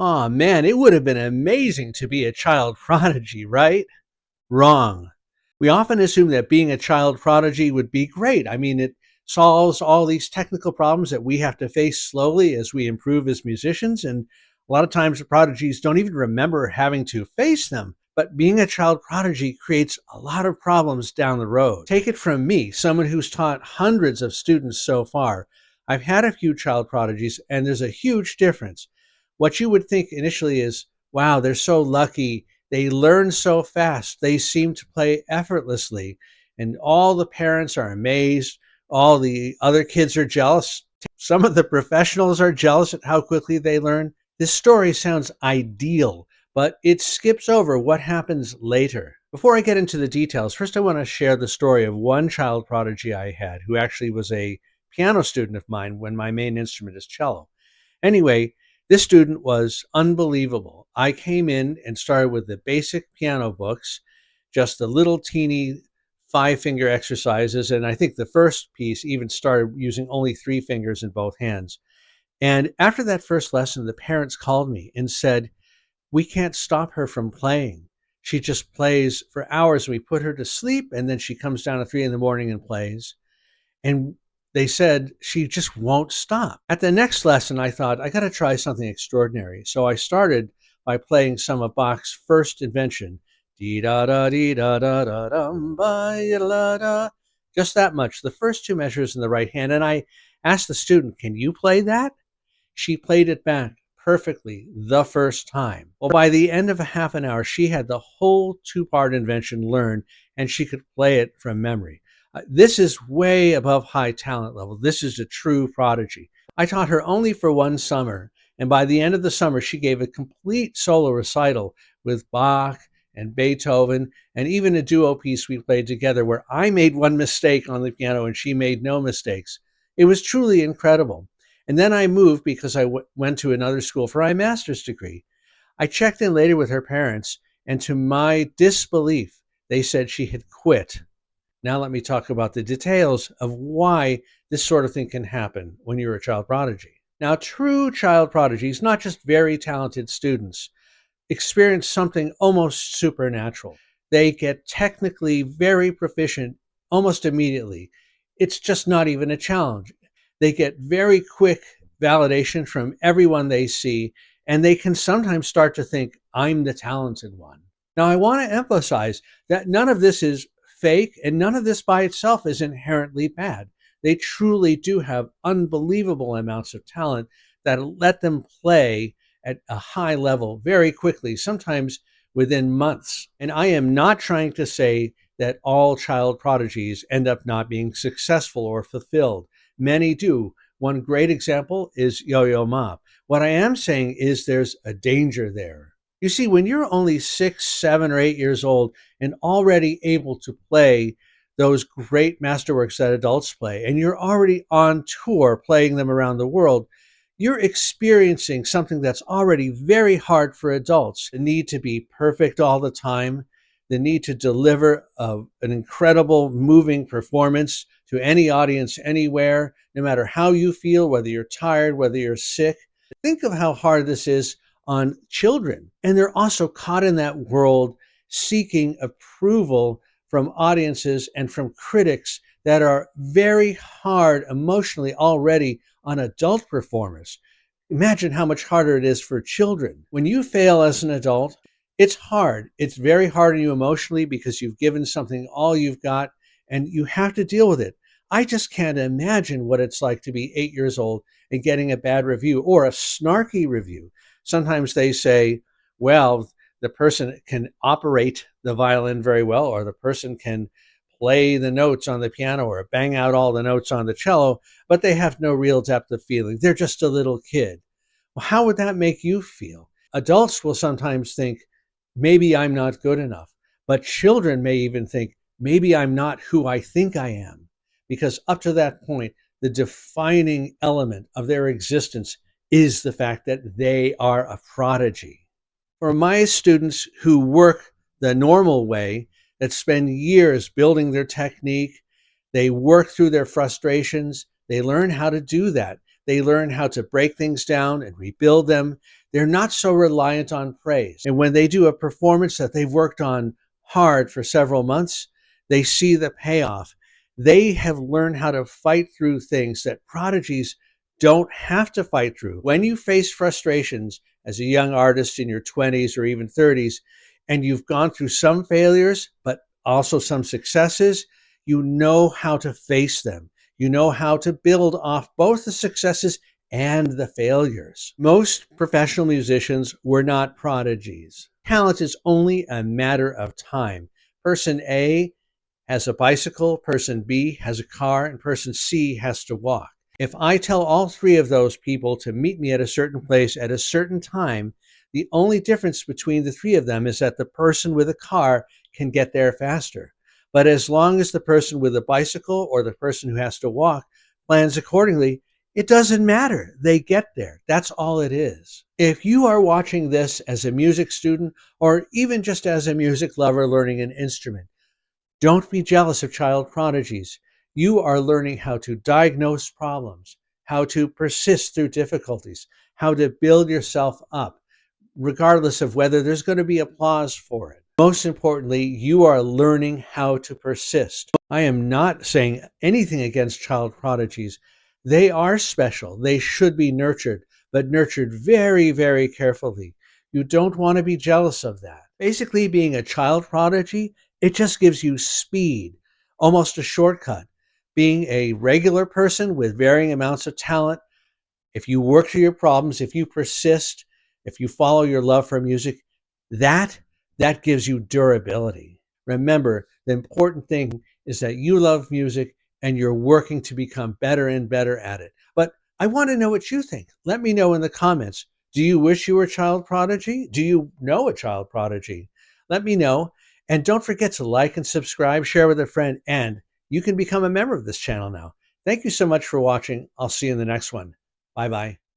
Oh man, it would have been amazing to be a child prodigy, right? Wrong. We often assume that being a child prodigy would be great. I mean, it solves all these technical problems that we have to face slowly as we improve as musicians. And a lot of times the prodigies don't even remember having to face them. But being a child prodigy creates a lot of problems down the road. Take it from me, someone who's taught hundreds of students so far. I've had a few child prodigies, and there's a huge difference. What you would think initially is, wow, they're so lucky. They learn so fast. They seem to play effortlessly. And all the parents are amazed. All the other kids are jealous. Some of the professionals are jealous at how quickly they learn. This story sounds ideal, but it skips over what happens later. Before I get into the details, first I want to share the story of one child prodigy I had who actually was a piano student of mine when my main instrument is cello. Anyway, this student was unbelievable. I came in and started with the basic piano books, just the little teeny five-finger exercises, and I think the first piece even started using only three fingers in both hands. And after that first lesson, the parents called me and said, we can't stop her from playing. She just plays for hours. We put her to sleep, and then she comes down at 3 in the morning and plays. And they said she just won't stop. At the next lesson, I thought, I got to try something extraordinary. So I started by playing some of Bach's first invention. Dee da da dee da da da dum ba da da. Just that much, the first two measures in the right hand. And I asked the student, can you play that? She played it back perfectly the first time. Well, by the end of a half an hour, she had the whole two-part invention learned, and she could play it from memory. This is way above high talent level. This is a true prodigy. I taught her only for one summer, and by the end of the summer, she gave a complete solo recital with Bach and Beethoven, and even a duo piece we played together where I made one mistake on the piano and she made no mistakes. It was truly incredible. And then I moved because I went to another school for my master's degree. I checked in later with her parents, and to my disbelief, they said she had quit. Now let me talk about the details of why this sort of thing can happen when you're a child prodigy. Now, true child prodigies, not just very talented students, experience something almost supernatural. They get technically very proficient almost immediately. It's just not even a challenge. They get very quick validation from everyone they see, and they can sometimes start to think, I'm the talented one. Now, I want to emphasize that none of this is fake, and none of this by itself is inherently bad. They truly do have unbelievable amounts of talent that let them play at a high level very quickly, sometimes within months. And I am not trying to say that all child prodigies end up not being successful or fulfilled. Many do. One great example is Yo-Yo Ma. What I am saying is there's a danger there. You see, when you're only 6, 7, or 8 years old and already able to play those great masterworks that adults play, and you're already on tour playing them around the world, you're experiencing something that's already very hard for adults. The need to be perfect all the time, the need to deliver an incredible, moving performance to any audience anywhere, no matter how you feel, whether you're tired, whether you're sick. Think of how hard this is on children. And they're also caught in that world seeking approval from audiences and from critics that are very hard emotionally already on adult performers. Imagine how much harder it is for children. When you fail as an adult, it's hard. It's very hard on you emotionally because you've given something all you've got and you have to deal with it. I just can't imagine what it's like to be 8 years old and getting a bad review or a snarky review. Sometimes they say, well, the person can operate the violin very well, or the person can play the notes on the piano or bang out all the notes on the cello, but they have no real depth of feeling. They're just a little kid. Well, how would that make you feel? Adults will sometimes think, maybe I'm not good enough. But children may even think, maybe I'm not who I think I am. Because up to that point, the defining element of their existence is the fact that they are a prodigy. For my students who work the normal way, that spend years building their technique, they work through their frustrations, they learn how to do that. They learn how to break things down and rebuild them. They're not so reliant on praise. And when they do a performance that they've worked on hard for several months, they see the payoff. They have learned how to fight through things that prodigies don't have to fight through. When you face frustrations as a young artist in your 20s or even 30s, and you've gone through some failures, but also some successes, you know how to face them. You know how to build off both the successes and the failures. Most professional musicians were not prodigies. Talent is only a matter of time. Person A has a bicycle, person B has a car, and person C has to walk. If I tell all three of those people to meet me at a certain place at a certain time, the only difference between the three of them is that the person with a car can get there faster. But as long as the person with a bicycle or the person who has to walk plans accordingly, it doesn't matter. They get there. That's all it is. If you are watching this as a music student or even just as a music lover learning an instrument, don't be jealous of child prodigies. You are learning how to diagnose problems, how to persist through difficulties, how to build yourself up, regardless of whether there's going to be applause for it. Most importantly, you are learning how to persist. I am not saying anything against child prodigies. They are special. They should be nurtured, but nurtured very, very carefully. You don't want to be jealous of that. Basically, being a child prodigy, it just gives you speed, almost a shortcut. Being a regular person with varying amounts of talent, if you work through your problems, if you persist, if you follow your love for music, that gives you durability. Remember, the important thing is that you love music and you're working to become better and better at it. But I want to know what you think. Let me know in the comments. Do you wish you were a child prodigy? Do you know a child prodigy? Let me know. And don't forget to like and subscribe, share with a friend, and you can become a member of this channel now. Thank you so much for watching. I'll see you in the next one. Bye-bye.